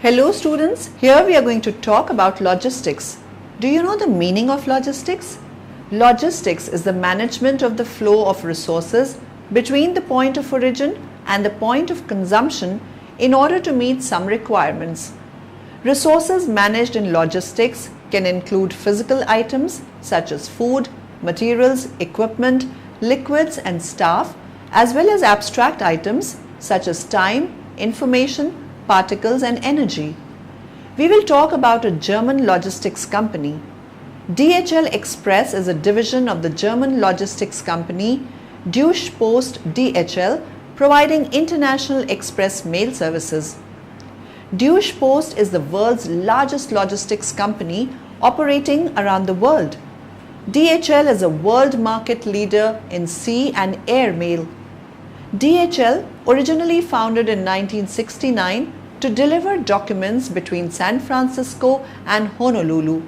Hello students, here we are going to talk about logistics. Do you know the meaning of logistics? Logistics is the management of the flow of resources between the point of origin and the point of consumption in order to meet some requirements. Resources managed in logistics can include physical items such as food, materials, equipment, liquids and staff, as well as abstract items such as time, information, particles and energy. We will talk about a German logistics company. DHL Express is a division of the German logistics company Deutsche Post DHL, providing international express mail services. Deutsche Post is the world's largest logistics company operating around the world. DHL is a world market leader in sea and air mail. DHL, originally founded in 1969 to deliver documents between San Francisco and Honolulu.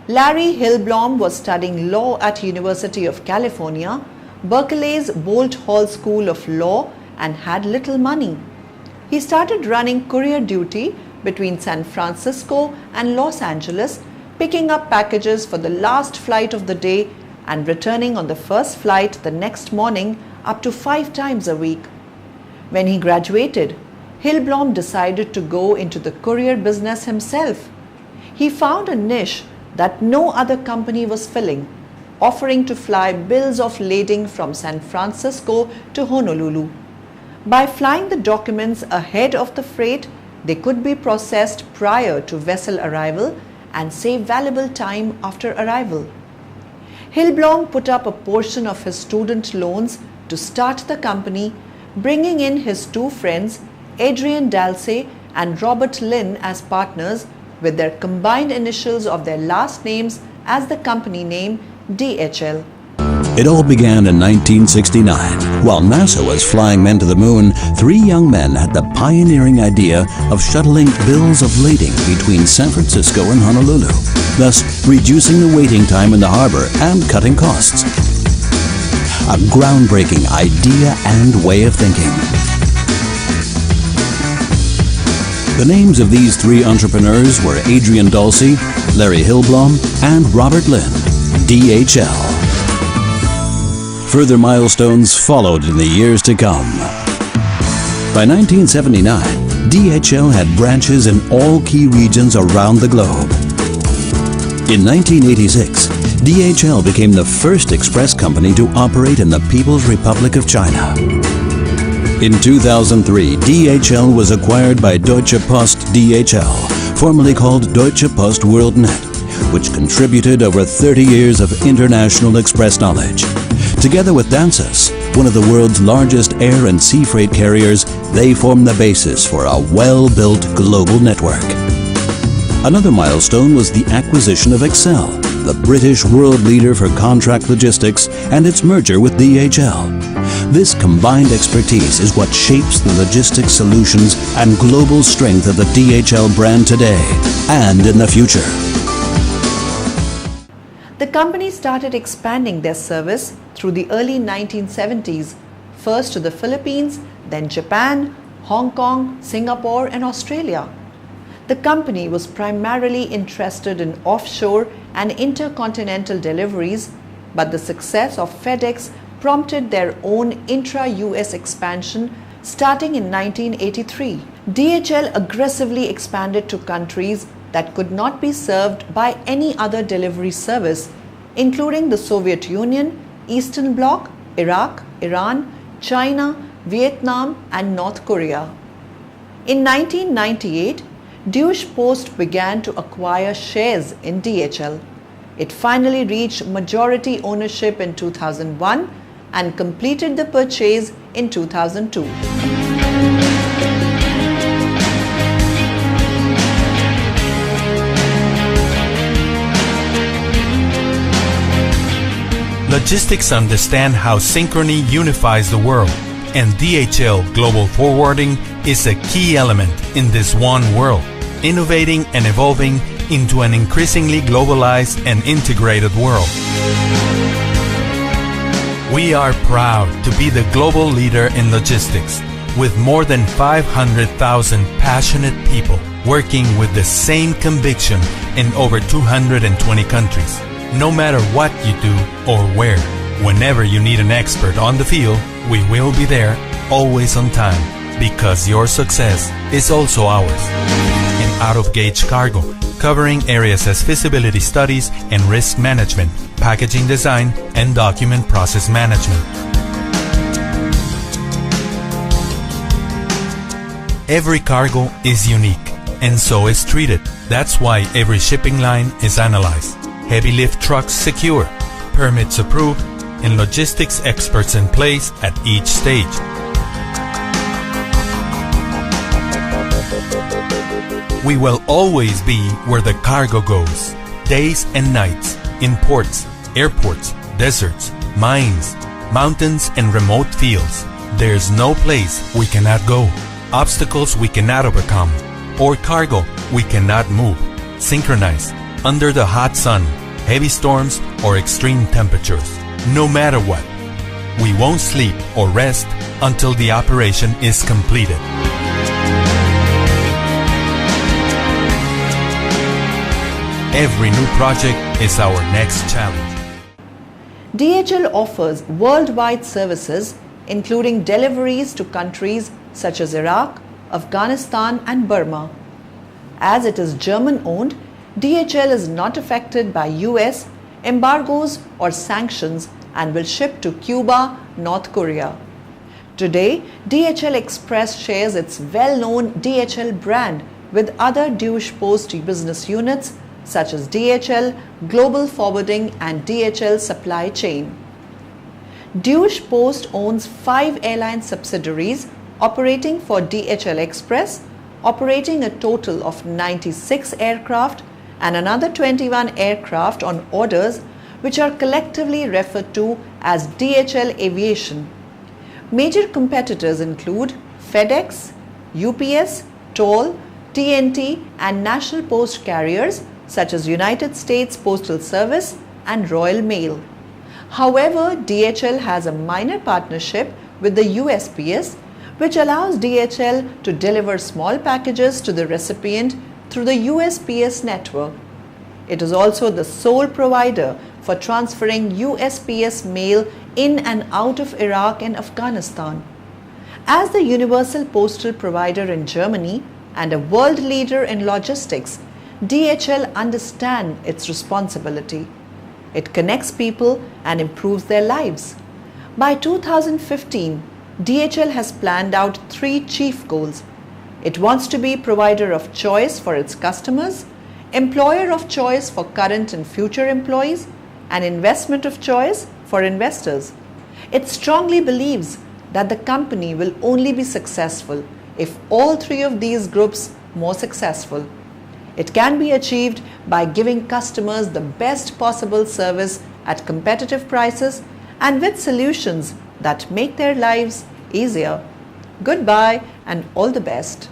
Larry Hillblom was studying law at University of California, Berkeley's Boalt Hall School of Law, and had little money. He started running courier duty between San Francisco and Los Angeles, picking up packages for the last flight of the day and returning on the first flight the next morning up to 5 times a week. When he graduated, Hillblom decided to go into the courier business himself. He found a niche that no other company was filling, offering to fly bills of lading from San Francisco to Honolulu. By flying the documents ahead of the freight, they could be processed prior to vessel arrival and save valuable time after arrival. Hillblom put up a portion of his student loans to start the company, bringing in his 2 friends, Adrian Dalsey and Robert Lynn, as partners, with their combined initials of their last names as the company name DHL. It all began in 1969. While NASA was flying men to the moon, 3 young men had the pioneering idea of shuttling bills of lading between San Francisco and Honolulu, thus reducing the waiting time in the harbor and cutting costs. A groundbreaking idea and way of thinking. The names of these 3 entrepreneurs were Adrian Dalsey, Larry Hillblom, and Robert Lynn, DHL. Further milestones followed in the years to come. By 1979, DHL had branches in all key regions around the globe. In 1986, DHL became the first express company to operate in the People's Republic of China. In 2003, DHL was acquired by Deutsche Post DHL, formerly called Deutsche Post WorldNet, which contributed over 30 years of international express knowledge. Together with Dansus, one of the world's largest air and sea freight carriers, they form the basis for a well-built global network. Another milestone was the acquisition of Excel, the British world leader for contract logistics, and its merger with DHL. This combined expertise is what shapes the logistics solutions and global strength of the DHL brand today and in the future. The company started expanding their service through the early 1970s, first to the Philippines, then Japan, Hong Kong, Singapore and Australia. The company was primarily interested in offshore and intercontinental deliveries, but the success of FedEx prompted their own intra-US expansion starting in 1983. DHL aggressively expanded to countries that could not be served by any other delivery service, including the Soviet Union, Eastern Bloc, Iraq, Iran, China, Vietnam and North Korea. In 1998, Deutsche Post began to acquire shares in DHL. It finally reached majority ownership in 2001 and completed the purchase in 2002. Logistics understand how synchrony unifies the world, and DHL Global Forwarding is a key element in this one world, innovating and evolving into an increasingly globalized and integrated world. We are proud to be the global leader in logistics, with more than 500,000 passionate people working with the same conviction in over 220 countries. No matter what you do or where, whenever you need an expert on the field, we will be there, always on time, because your success is also ours. In out-of-gauge cargo, covering areas as feasibility studies and risk management, packaging design, and document process management. Every cargo is unique, and so is treated. That's why every shipping line is analyzed. Heavy lift trucks secure, permits approved, and logistics experts in place at each stage. We will always be where the cargo goes, days and nights, in ports, airports, deserts, mines, mountains, and remote fields. There's no place we cannot go, obstacles we cannot overcome, or cargo we cannot move, synchronize, under the hot sun, heavy storms, or extreme temperatures. No matter what, we won't sleep or rest until the operation is completed. Every new project is our next challenge. DHL offers worldwide services including deliveries to countries such as Iraq, Afghanistan and Burma. As it is German-owned, DHL is not affected by US embargoes or sanctions and will ship to Cuba, North Korea. Today, DHL Express shares its well-known DHL brand with other Deutsche Post business units such as DHL Global Forwarding and DHL Supply Chain. Deutsche Post owns 5 airline subsidiaries operating for DHL Express, operating a total of 96 aircraft and another 21 aircraft on orders, which are collectively referred to as DHL Aviation. Major competitors include FedEx, UPS, Toll, TNT and National Post carriers such as United States Postal Service and Royal Mail. However, DHL has a minor partnership with the USPS, which allows DHL to deliver small packages to the recipient through the USPS network. It is also the sole provider for transferring USPS mail in and out of Iraq and Afghanistan. As the universal postal provider in Germany and a world leader in logistics, DHL understands its responsibility. It connects people and improves their lives. By 2015, DHL has planned out 3 chief goals. It wants to be provider of choice for its customers, employer of choice for current and future employees, and investment of choice for investors. It strongly believes that the company will only be successful if all 3 of these groups more successful. It can be achieved by giving customers the best possible service at competitive prices and with solutions that make their lives easier. Goodbye and all the best.